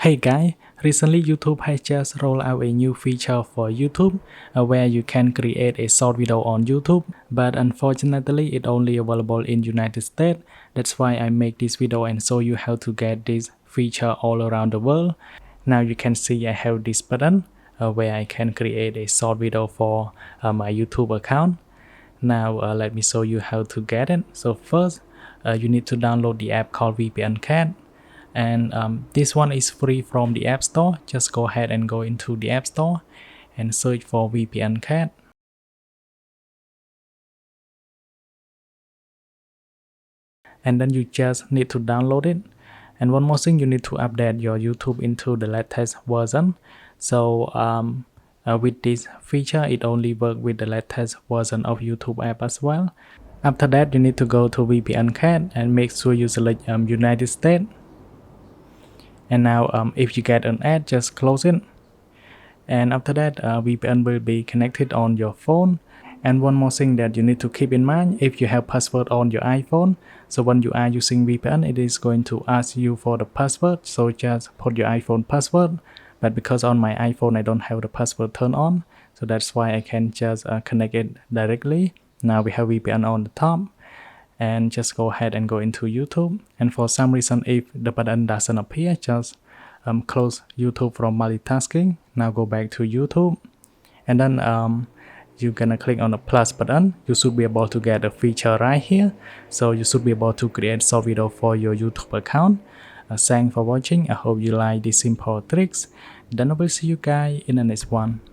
Hey guys, recently YouTube has just rolled out a new feature for YouTube where you can create a short video on YouTube, but unfortunately it only available in United States. That's why I make this video and show you how to get this feature all around the world. Now you can see I have this button where I can create a short video for my YouTube account. Now let me show you how to get it. So first you need to download the app called VPN Cat. And this one is free from the App Store. Just go ahead and go into the App Store and search for VPN Cat. And then you just need to download it. And one more thing, you need to update your YouTube into the latest version. So with this feature, it only works with the latest version of YouTube app as well. After that, you need to go to VPN Cat and make sure you select United States. And now if you get an ad, just close it. And after that, VPN will be connected on your phone. And one more thing that you need to keep in mind, if you have password on your iPhone, so when you are using VPN, it is going to ask you for the password. So just put your iPhone password. But because on my iPhone, I don't have the password turned on. So that's why I can just connect it directly. Now we have VPN on the top. And just go ahead and go into YouTube. And for some reason, if the button doesn't appear, just close YouTube from multitasking. Now go back to YouTube, and then you're gonna click on the plus button. You should be able to get a feature right here. So you should be able to create short video for your YouTube account. Thanks for watching. I hope you like these simple tricks. Then I will see you guys in the next one.